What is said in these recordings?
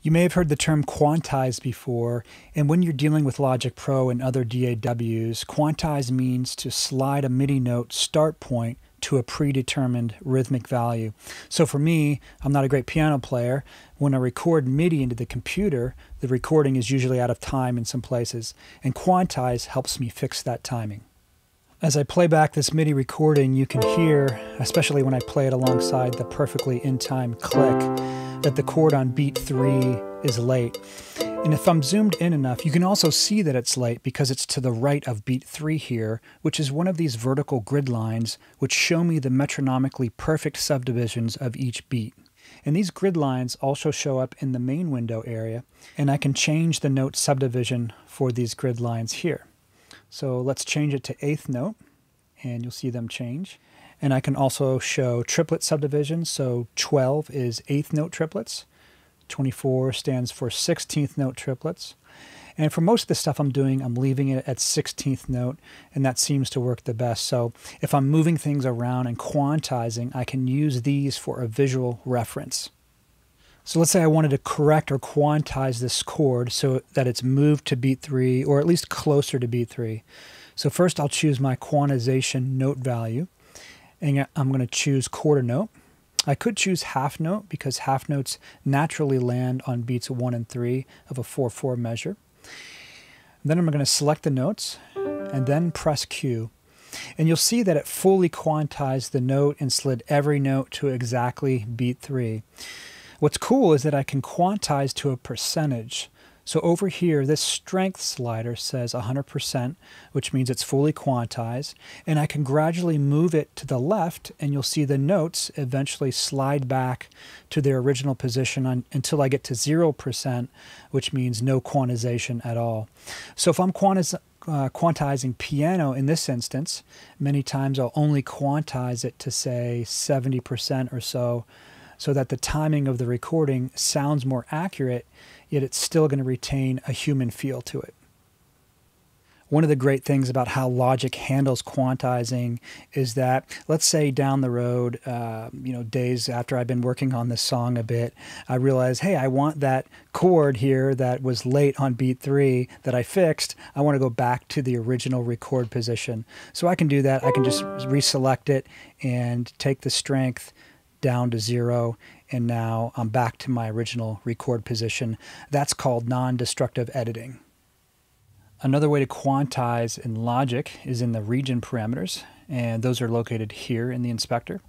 You may have heard the term quantize before, and when you're dealing with Logic Pro and other DAWs, quantize means to slide a MIDI note start point to a predetermined rhythmic value. So for me, I'm not a great piano player. When I record MIDI into the computer, the recording is usually out of time in some places, and quantize helps me fix that timing. As I play back this MIDI recording, you can hear, especially when I play it alongside the perfectly in-time click, that the chord on beat 3 is late. And if I'm zoomed in enough, you can also see that it's late because it's to the right of beat 3 here, which is one of these vertical grid lines which show me the metronomically perfect subdivisions of each beat. And these grid lines also show up in the main window area, and I can change the note subdivision for these grid lines here. So let's change it to 8th note, and you'll see them change. And I can also show triplet subdivisions, so 12 is 8th note triplets, 24 stands for 16th note triplets. And for most of the stuff I'm doing, I'm leaving it at 16th note, and that seems to work the best. So if I'm moving things around and quantizing, I can use these for a visual reference. So let's say I wanted to correct or quantize this chord so that it's moved to beat 3, or at least closer to beat 3. So first I'll choose my quantization note value, and I'm going to choose quarter note. I could choose half note because half notes naturally land on beats 1 and 3 of a 4/4 measure. Then I'm going to select the notes and then press Q. And you'll see that it fully quantized the note and slid every note to exactly beat 3. What's cool is that I can quantize to a percentage. So over here, this strength slider says 100%, which means it's fully quantized. And I can gradually move it to the left, and you'll see the notes eventually slide back to their original position until I get to 0%, which means no quantization at all. So if I'm quantizing piano in this instance, many times I'll only quantize it to say 70% or so that the timing of the recording sounds more accurate, yet it's still going to retain a human feel to it. One of the great things about how Logic handles quantizing is that, let's say down the road, days after I've been working on this song a bit, I realize, hey, I want that chord here that was late on beat 3 that I fixed. I want to go back to the original record position. So I can do that. I can just reselect it and take the strength down to 0, and now I'm back to my original record position. That's called non-destructive editing. Another way to quantize in Logic is in the region parameters, and those are located here in the inspector.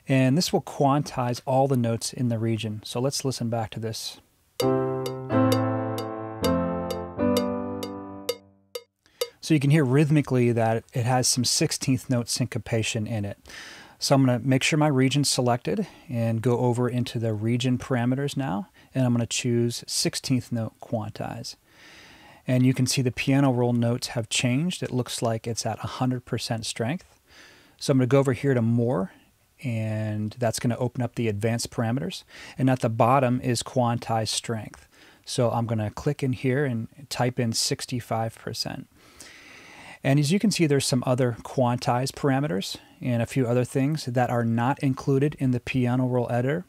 And this will quantize all the notes in the region. So let's listen back to this. So you can hear rhythmically that it has some 16th note syncopation in it. So I'm going to make sure my region's selected and go over into the region parameters now, and I'm going to choose 16th note quantize. And you can see the piano roll notes have changed. It looks like it's at 100% strength. So I'm going to go over here to more, and that's going to open up the advanced parameters. And at the bottom is quantize strength. So I'm going to click in here and type in 65%. And as you can see, there's some other quantize parameters and a few other things that are not included in the piano roll editor.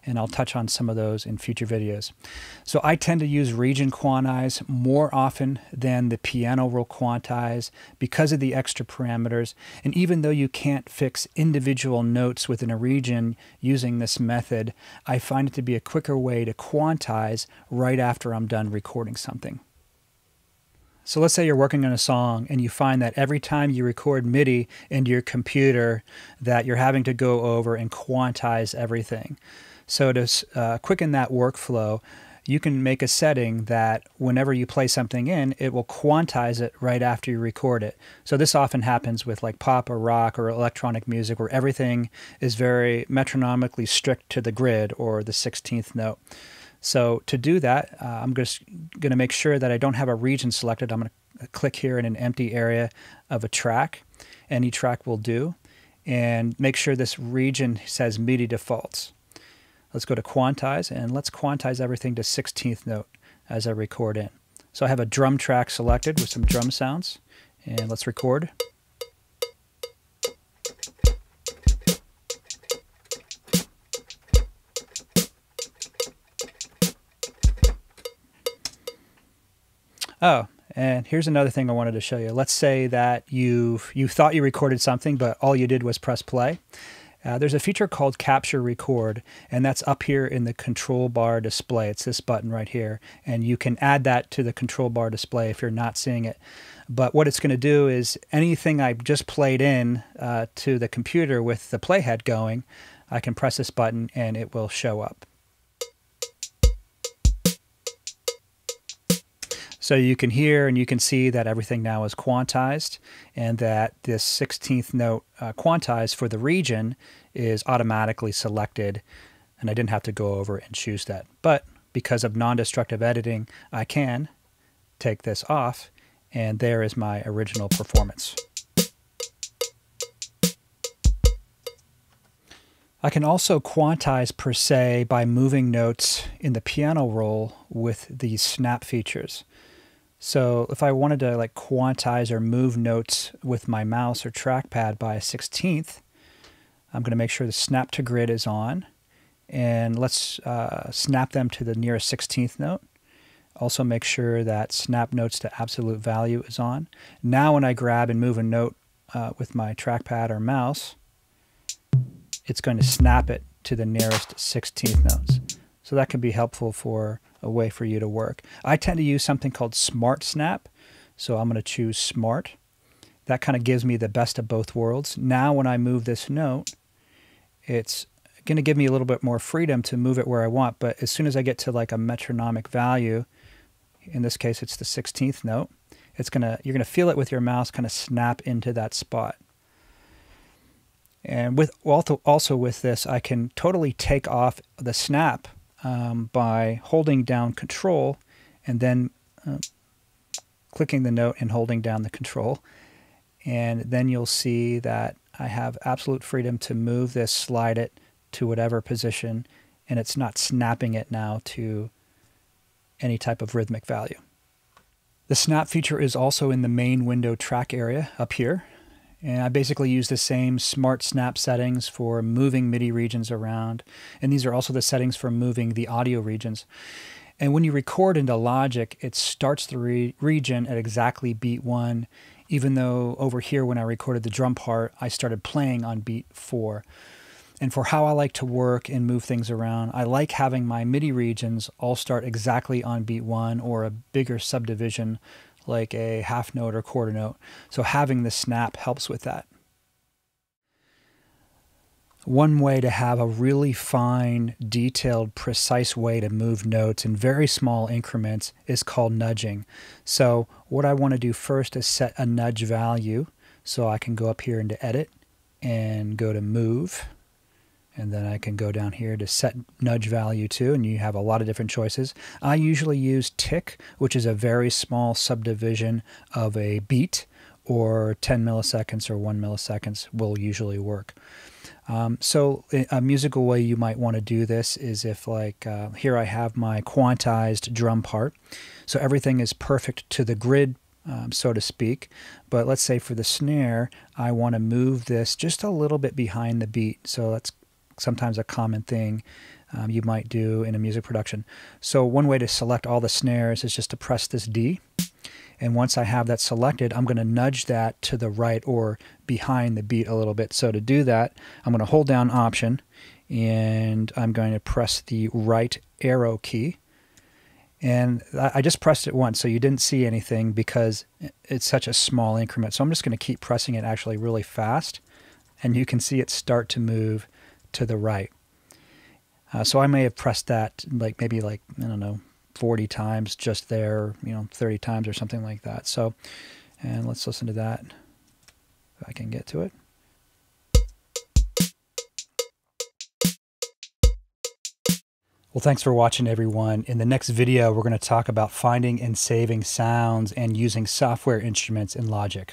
And I'll touch on some of those in future videos. So I tend to use region quantize more often than the piano roll quantize because of the extra parameters. And even though you can't fix individual notes within a region using this method, I find it to be a quicker way to quantize right after I'm done recording something. So let's say you're working on a song and you find that every time you record MIDI into your computer that you're having to go over and quantize everything. So to quicken that workflow, you can make a setting that whenever you play something in, it will quantize it right after you record it. So this often happens with like pop or rock or electronic music where everything is very metronomically strict to the grid or the 16th note. So to do that, I'm just going to make sure that I don't have a region selected. I'm going to click here in an empty area of a track. Any track will do. And make sure this region says MIDI defaults. Let's go to quantize, and let's quantize everything to 16th note as I record in. So I have a drum track selected with some drum sounds, and let's record. Oh, and here's another thing I wanted to show you. Let's say that you thought you recorded something, but all you did was press play. There's a feature called Capture Record, and that's up here in the control bar display. It's this button right here, and you can add that to the control bar display if you're not seeing it. But what it's going to do is anything I just played in to the computer with the playhead going, I can press this button and it will show up. So you can hear and you can see that everything now is quantized, and that this 16th note quantized for the region is automatically selected, and I didn't have to go over and choose that. But because of non-destructive editing, I can take this off, and there is my original performance. I can also quantize per se by moving notes in the piano roll with these snap features. So if I wanted to like quantize or move notes with my mouse or trackpad by a 16th, I'm going to make sure the snap to grid is on, and let's snap them to the nearest 16th note. Also make sure that snap notes to absolute value is on. Now when I grab and move a note with my trackpad or mouse, it's going to snap it to the nearest 16th notes. So that can be helpful for a way for you to work. I tend to use something called Smart Snap, so I'm going to choose Smart. That kind of gives me the best of both worlds. Now when I move this note, it's going to give me a little bit more freedom to move it where I want, but as soon as I get to like a metronomic value, in this case it's the 16th note, you're going to feel it with your mouse kind of snap into that spot. And also with this, I can totally take off the snap by holding down Control and then clicking the note and holding down the Control. And then you'll see that I have absolute freedom to move this, slide it to whatever position, and it's not snapping it now to any type of rhythmic value. The snap feature is also in the main window track area up here. And I basically use the same Smart Snap settings for moving MIDI regions around. And these are also the settings for moving the audio regions. And when you record into Logic, it starts the region at exactly beat 1, even though over here when I recorded the drum part, I started playing on beat 4. And for how I like to work and move things around, I like having my MIDI regions all start exactly on beat 1 or a bigger subdivision like a half note or quarter note. So having the snap helps with that. One way to have a really fine, detailed, precise way to move notes in very small increments is called nudging. So what I want to do first is set a nudge value. So I can go up here into Edit and go to Move. And then I can go down here to set nudge value to, and you have a lot of different choices. I usually use tick, which is a very small subdivision of a beat, or 10 milliseconds or 1 millisecond will usually work. So a musical way you might want to do this is if like here I have my quantized drum part. So everything is perfect to the grid, so to speak. But let's say for the snare, I want to move this just a little bit behind the beat. So that's sometimes a common thing you might do in a music production. So one way to select all the snares is just to press this D. And once I have that selected, I'm going to nudge that to the right or behind the beat a little bit. So to do that, I'm going to hold down Option, and I'm going to press the right arrow key. And I just pressed it once, so you didn't see anything because it's such a small increment. So I'm just going to keep pressing it actually really fast, and you can see it start to move to the right. So I may have pressed that maybe I don't know, 40 times just there, 30 times or something like that. So, and let's listen to that if I can get to it. Well, thanks for watching, everyone. In the next video, we're going to talk about finding and saving sounds and using software instruments in Logic.